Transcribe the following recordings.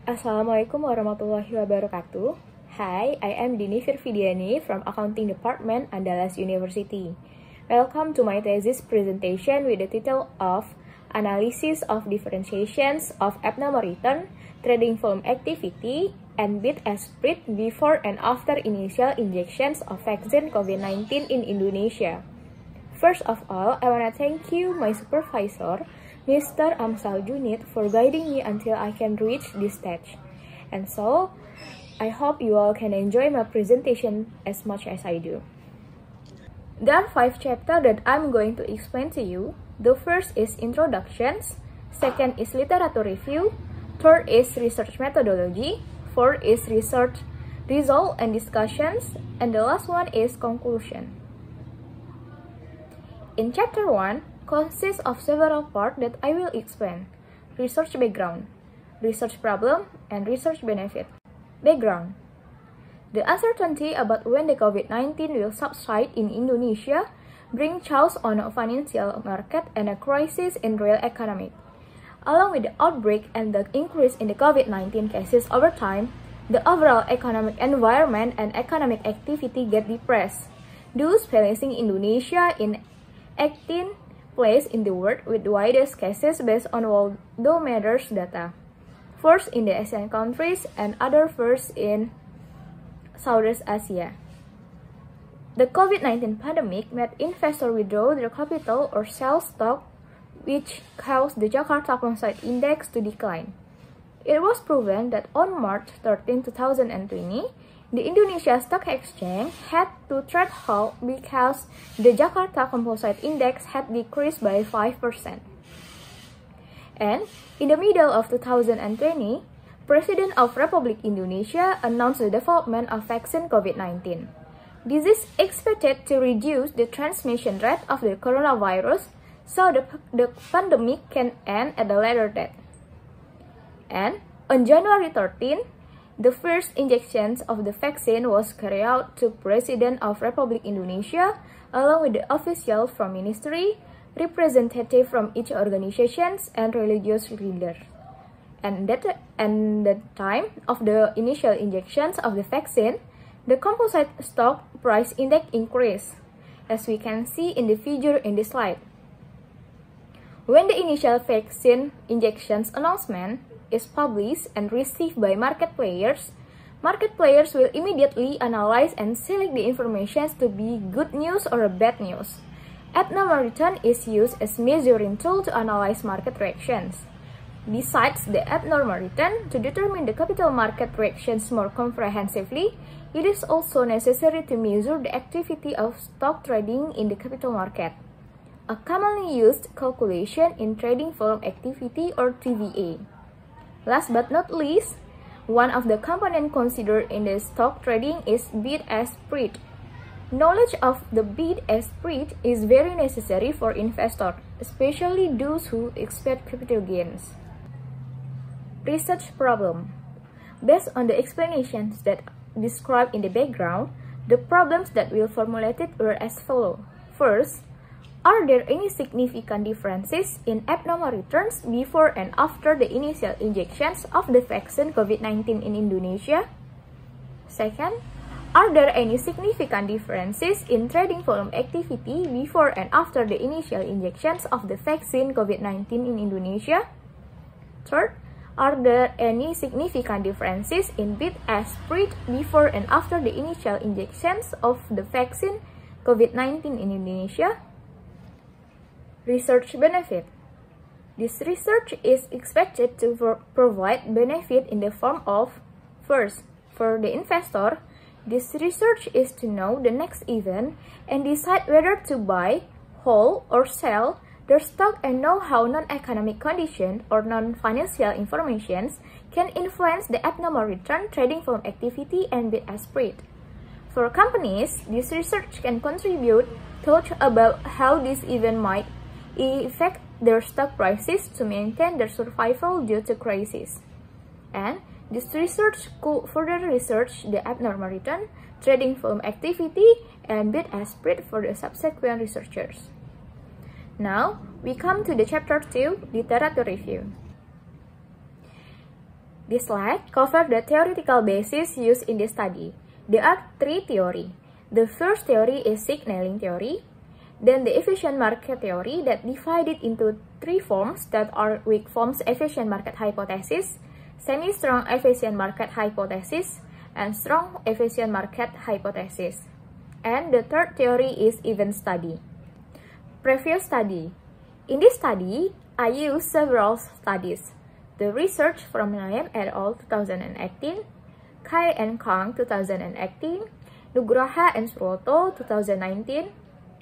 Assalamualaikum warahmatullahi wabarakatuh. Hi, I am Dini Firvidiani from Accounting Department, Andalas University. Welcome to my thesis presentation with the title of Analysis of Differentiations of Abnormal Return, Trading Volume Activity, and Bid-Ask-Spread Before and After Initial Injections of Vaccine COVID-19 in Indonesia. First of all, I want to thank you, my supervisor, Mr. Amsal Junid, for guiding me until I can reach this stage. And so, I hope you all can enjoy my presentation as much as I do. There are 5 chapters that I'm going to explain to you. The first is introductions, second is literature review, third is research methodology, fourth is research result and discussions, and the last one is conclusion. In chapter 1, consists of several parts that I will explain. Research background, research problem, and research benefit. Background. The uncertainty about when the COVID-19 will subside in Indonesia bring chaos on a financial market and a crisis in real economy. Along with the outbreak and the increase in the COVID-19 cases over time, the overall economic environment and economic activity get depressed, thus placing Indonesia in 18th place in the world with the widest cases based on Worldometer's data. First in the Asian countries and other first in Southeast Asia. The COVID-19 pandemic made investors withdraw their capital or sell stock, which caused the Jakarta Composite Index to decline. It was proven that on March 13, 2020, the Indonesia Stock Exchange had to trade halt because the Jakarta Composite Index had decreased by 5%. And in the middle of 2020, President of Republic Indonesia announced the development of vaccine COVID-19. This is expected to reduce the transmission rate of the coronavirus, so the pandemic can end at a later date. And on January 13, the first injections of the vaccine was carried out to President of Republic Indonesia, along with the officials from ministry, representatives from each organizations, and religious leaders. And the time of the initial injections of the vaccine, the composite stock price index increased, as we can see in the figure in this slide. When the initial vaccine injections announcement is published and received by market players will immediately analyze and select the information to be good news or bad news. Abnormal return is used as measuring tool to analyze market reactions. Besides the abnormal return, to determine the capital market reactions more comprehensively, it is also necessary to measure the activity of stock trading in the capital market. A commonly used calculation in trading volume activity or TVA. Last but not least, one of the components considered in the stock trading is bid-ask-spread. Knowledge of the bid-ask-spread is very necessary for investors, especially those who expect capital gains. Research problem. Based on the explanations that described in the background, the problems that we formulated were as follows. First, are there any significant differences in abnormal returns before and after the initial injections of the vaccine COVID-19 in Indonesia? Second, are there any significant differences in trading volume activity before and after the initial injections of the vaccine COVID-19 in Indonesia? Third, are there any significant differences in bid-ask-spread before and after the initial injections of the vaccine COVID-19 in Indonesia? Research benefit. This research is expected to provide benefit in the form of, first, for the investor, this research is to know the next event and decide whether to buy, hold, or sell their stock and know how non-economic conditions or non-financial information can influence the abnormal return trading volume activity and bid-ask-spread. For companies, this research can contribute thoughts about how this event might affect their stock prices to maintain their survival due to crisis. And this research could further research the abnormal return, trading volume activity, and bid-ask-spread for the subsequent researchers. Now, we come to the chapter 2, literature review. This slide covers the theoretical basis used in this study. There are three theories. The first theory is signaling theory, then the efficient market theory that divided into three forms that are weak forms efficient market hypothesis, semi-strong efficient market hypothesis, and strong efficient market hypothesis. And the third theory is event study. Previous study. In this study, I used several studies. The research from Naim et al. 2018, Kai and Kang 2018, Nugraha and Suroto 2019,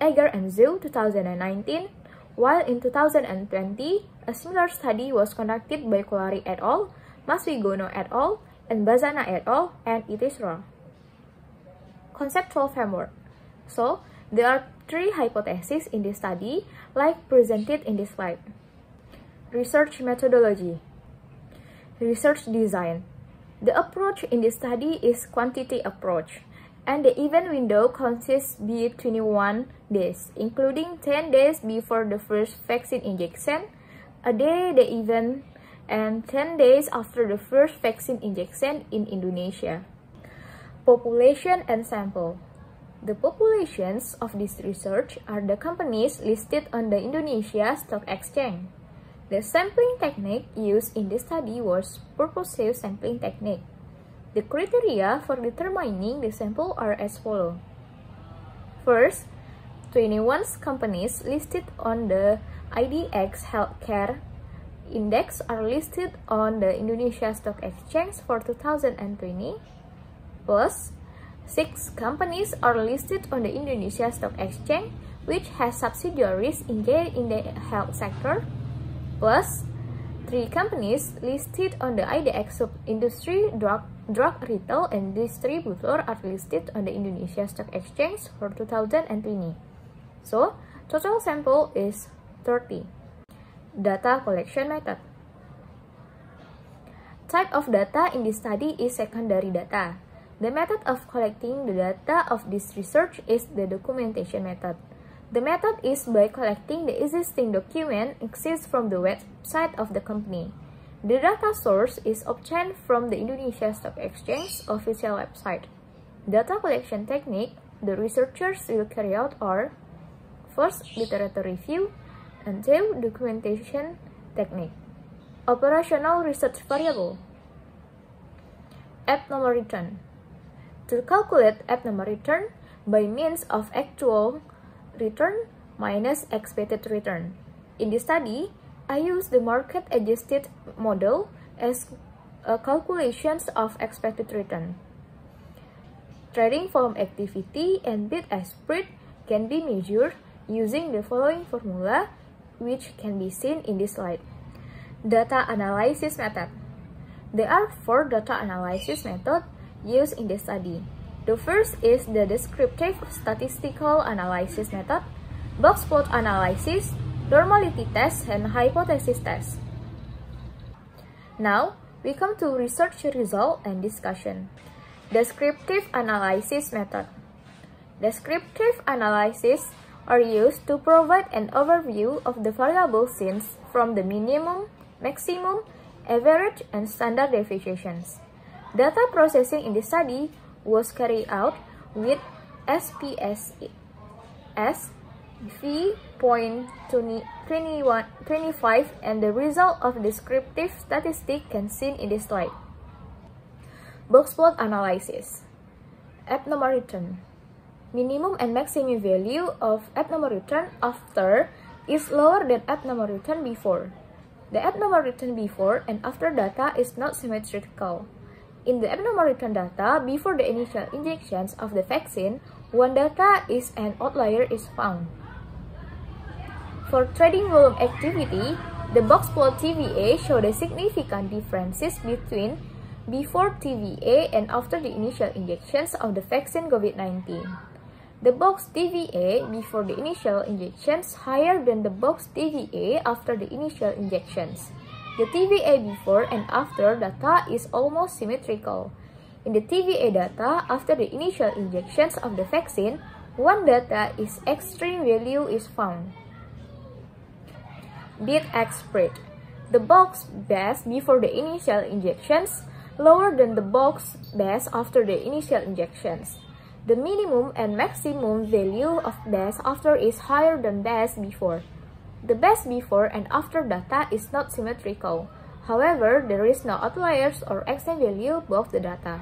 Eger and Zhu 2019, while in 2020, a similar study was conducted by Kolari et al., Maswigono et al., and Bazana et al., and it is wrong. Conceptual framework. So, there are three hypotheses in this study, like presented in this slide. Research methodology. Research design. The approach in this study is quantity approach, and the event window consists be 21 days, including 10 days before the first vaccine injection, a day the event, and 10 days after the first vaccine injection in Indonesia. Population and sample. The populations of this research are the companies listed on the Indonesia Stock Exchange. The sampling technique used in this study was purposive sampling technique. The criteria for determining the sample are as follows. First, 21 companies listed on the IDX Healthcare Index are listed on the Indonesia Stock Exchange for 2020, plus 6 companies are listed on the Indonesia Stock Exchange which has subsidiaries engaged in the health sector, plus 3 companies listed on the IDX sub-industry drug retail and distributor are listed on the Indonesia Stock Exchange for 2020. So, total sample is 30. Data collection method. Type of data in this study is secondary data. The method of collecting the data of this research is the documentation method. The method is by collecting the existing document accessed from the website of the company. The data source is obtained from the Indonesia Stock Exchange official website. Data collection technique the researchers will carry out are: first, literature review, and 2, documentation technique. Operational research variable. Abnormal return. To calculate abnormal return by means of actual return minus expected return. In this study, I use the market-adjusted model as calculations of expected return. Trading volume activity and bid-ask spread can be measured using the following formula, which can be seen in this slide. Data analysis method. There are 4 data analysis methods used in this study. The first is the descriptive statistical analysis method, box plot analysis, normality test, and hypothesis test. Now, we come to research result and discussion. Descriptive analysis method. Descriptive analysis are used to provide an overview of the variable scenes from the minimum, maximum, average, and standard deviations. Data processing in this study was carried out with SPSS V.25 and the result of descriptive statistics can seen in this slide. Box plot analysis. Abnormal return. Minimum and maximum value of abnormal return after is lower than abnormal return before. The abnormal return before and after data is not symmetrical. In the abnormal return data before the initial injections of the vaccine, one data is an outlier is found. For trading volume activity, the box plot TVA show the significant differences between before TVA and after the initial injections of the vaccine COVID-19. The box TVA before the initial injections higher than the box TVA after the initial injections. The TVA before and after data is almost symmetrical. In the TVA data after the initial injections of the vaccine, one data is extreme value is found. Bid-ask spread. The box base before the initial injections lower than the box base after the initial injections. The minimum and maximum value of base after is higher than base before. The base before and after data is not symmetrical. However, there is no outliers or extreme value above the data.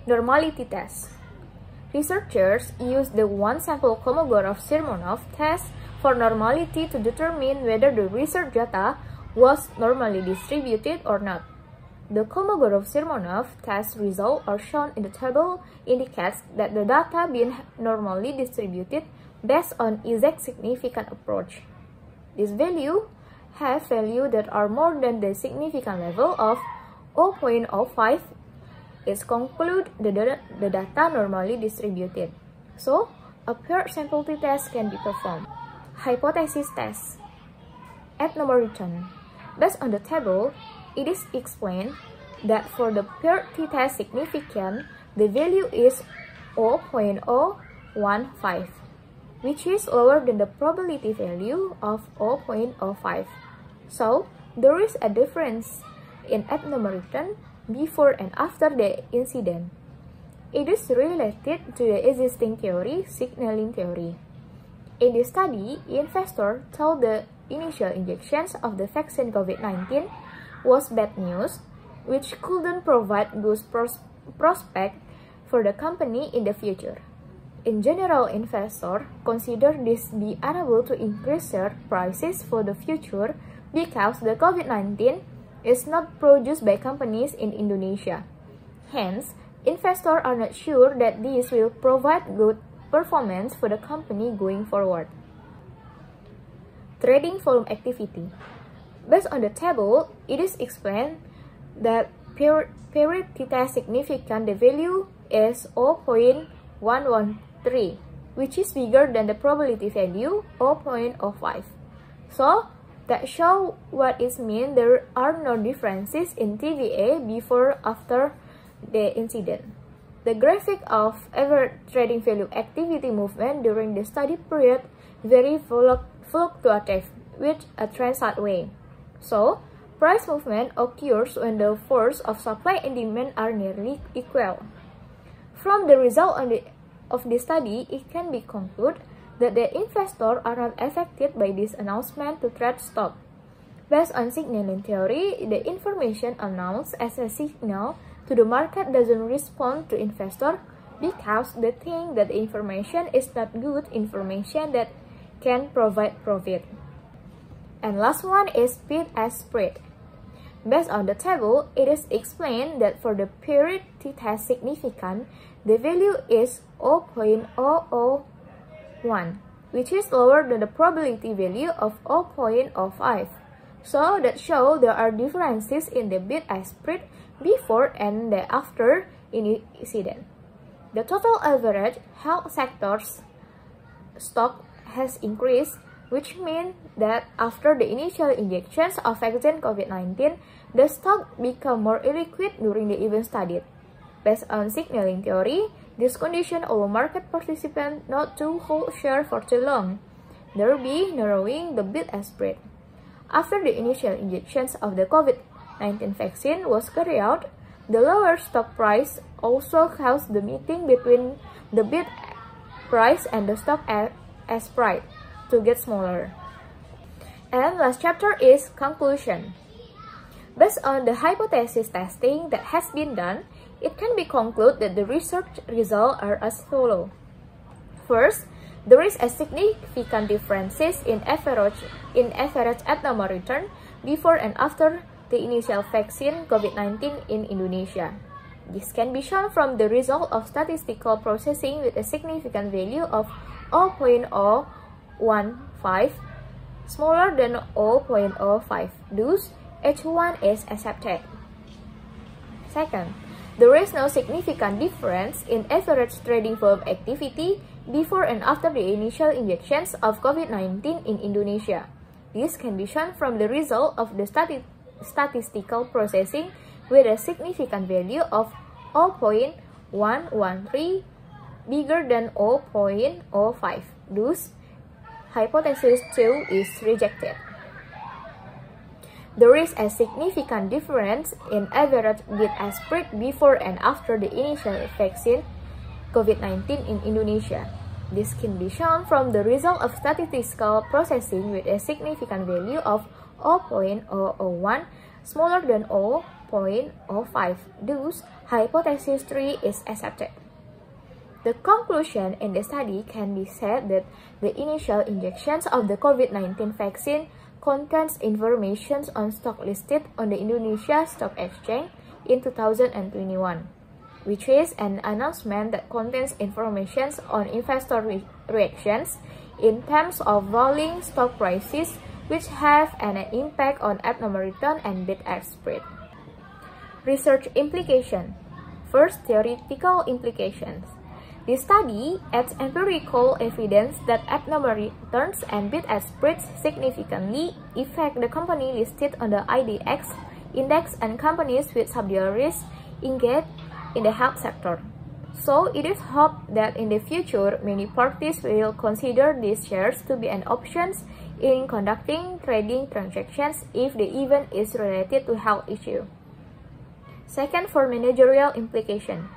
Normality test. Researchers use the one-sample Kolmogorov-Smirnov test for normality to determine whether the research data was normally distributed or not. The Kolmogorov-Smirnov test results are shown in the table indicates that the data being normally distributed based on exact significant approach. This value have values that are more than the significant level of 0.05 is conclude the data normally distributed. So, a paired sample t-test can be performed. Hypothesis test. Ethnomeritron. Based on the table, it is explained that for the paired t-test significant, the value is 0.015, which is lower than the probability value of 0.05. So, there is a difference in ethnomeritron before and after the incident. It is related to the existing theory, signaling theory. In this study, investor told the initial injections of the vaccine COVID-19 was bad news, which couldn't provide good prospect for the company in the future. In general, investors consider this be unable to increase share prices for the future because the COVID-19 is not produced by companies in Indonesia. Hence, investors are not sure that this will provide good performance for the company going forward. Trading volume activity. Based on the table, it is explained that period t-test significant the value is 0.113, which is bigger than the probability value 0.05. So, that show what it means there are no differences in TVA before after the incident. The graphic of average trading value activity movement during the study period very fluctuative with a trend way. So, price movement occurs when the force of supply and demand are nearly equal. From the result of the study, it can be concluded that the investors are not affected by this announcement to trade stock. Based on signaling theory, the information announced as a signal to the market doesn't respond to investor because they think that the information is not good information that can provide profit. And last one is bid-ask spread. Based on the table, it is explained that for the period t-test significant, the value is 0.001, which is lower than the probability value of 0.05. So that shows there are differences in the bid-ask spread before and the after incident. The total average health sector's stock has increased, which means that after the initial injections of vaccine COVID-19, the stock become more illiquid during the event studied. Based on signaling theory, this condition allows market participants not to hold share for too long, thereby narrowing the bid-ask spread. After the initial injections of the COVID-19 vaccine was carried out, the lower stock price also caused the meeting between the bid price and the stock ask price to get smaller. And last chapter is conclusion. Based on the hypothesis testing that has been done, it can be concluded that the research results are as follows. First, there is a significant differences in average ethnomeritron before and after the initial vaccine COVID-19 in Indonesia. This can be shown from the result of statistical processing with a significant value of 0.015 smaller than 0.05. Thus, H1 is accepted. Second, there is no significant difference in average trading volume activity before and after the initial injections of COVID-19 in Indonesia. This can be shown from the result of the statistical processing with a significant value of 0.113 bigger than 0.05. Thus, hypothesis 2 is rejected. There is a significant difference in average bid-ask spread before and after the initial vaccine COVID-19 in Indonesia. This can be shown from the result of statistical processing with a significant value of 0.001 smaller than 0.05. Thus, hypothesis 3 is accepted. The conclusion in the study can be said that the initial injections of the COVID-19 vaccine contains information on stock listed on the Indonesia Stock Exchange in 2021, which is an announcement that contains information on investor reactions in terms of falling stock prices, which have an impact on abnormal return and bid-ask spread. Research implication. First, theoretical implications. This study adds empirical evidence that abnormal returns and bid-ask spreads significantly affect the company listed on the IDX index and companies with subsidiaries engaged in the health sector. So, it is hoped that in the future, many parties will consider these shares to be an option in conducting trading transactions if the event is related to health issue. Second, for managerial implication.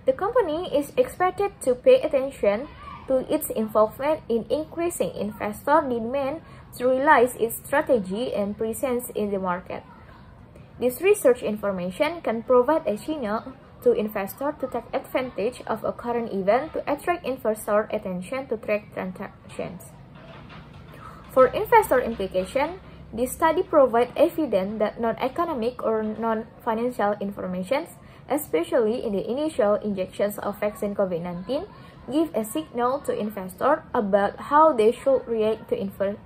The company is expected to pay attention to its involvement in increasing investor demand to realize its strategy and presence in the market. This research information can provide a signal to investors to take advantage of a current event to attract investor attention to trade transactions. For investor implication, this study provides evidence that non-economic or non-financial information, especially in the initial injections of vaccine COVID-19, give a signal to investors about how they should react to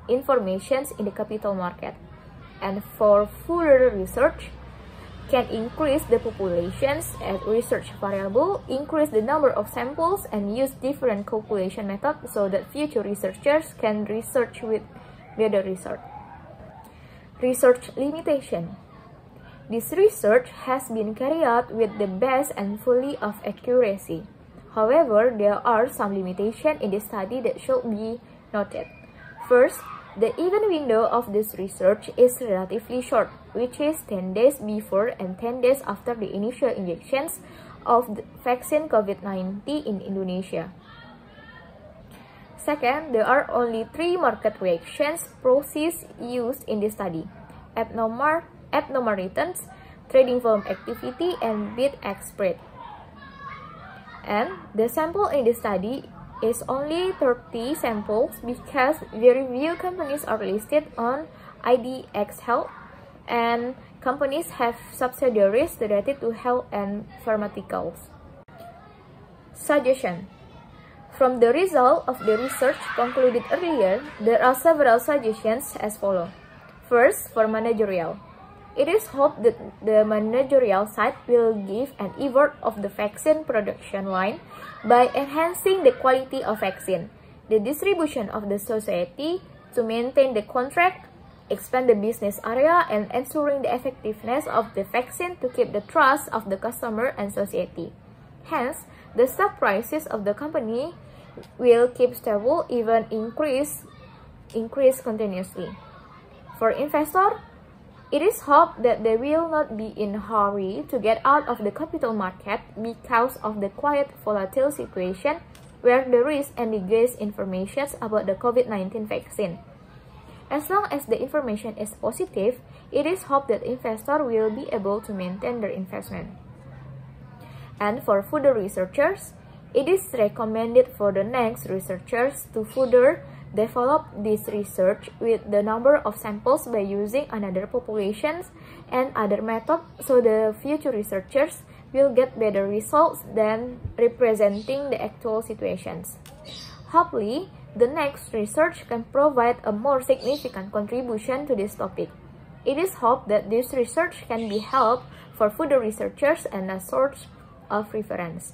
information in the capital market. And for further research, can increase the populations as research variable, increase the number of samples, and use different calculation methods so that future researchers can research with better result. Research limitation. This research has been carried out with the best and fully of accuracy. However, there are some limitations in the study that should be noted. First, the event window of this research is relatively short, which is 10 days before and 10 days after the initial injections of the vaccine COVID-19 in Indonesia. Second, there are only 3 market reactions processes used in this study: abnormal returns, trading volume activity, and bid-ask spread. And the sample in the study is only 30 samples because very few companies are listed on IDX Health, and companies have subsidiaries related to health and pharmaceuticals. Suggestion. From the result of the research concluded earlier, there are several suggestions as follows. First, for managerial. It is hoped that the managerial side will give an effort of the vaccine production line by enhancing the quality of vaccine, the distribution of the society to maintain the contract, expand the business area, and ensuring the effectiveness of the vaccine to keep the trust of the customer and society. Hence, the stock prices of the company will keep stable, even increase continuously. For investor, it is hoped that they will not be in a hurry to get out of the capital market because of the quite volatile situation where there is any guess information about the COVID-19 vaccine. As long as the information is positive, it is hoped that investors will be able to maintain their investment. And for further researchers, it is recommended for the next researchers to further develop this research with the number of samples by using another populations and other methods so the future researchers will get better results than representing the actual situations. Hopefully, the next research can provide a more significant contribution to this topic. It is hoped that this research can be helpful for further researchers and a source of reference.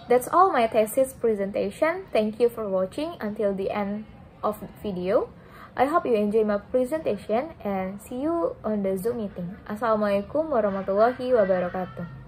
That's all my thesis presentation. Thank you for watching until the end of the video. I hope you enjoy my presentation and see you on the Zoom meeting. Assalamualaikum warahmatullahi wabarakatuh.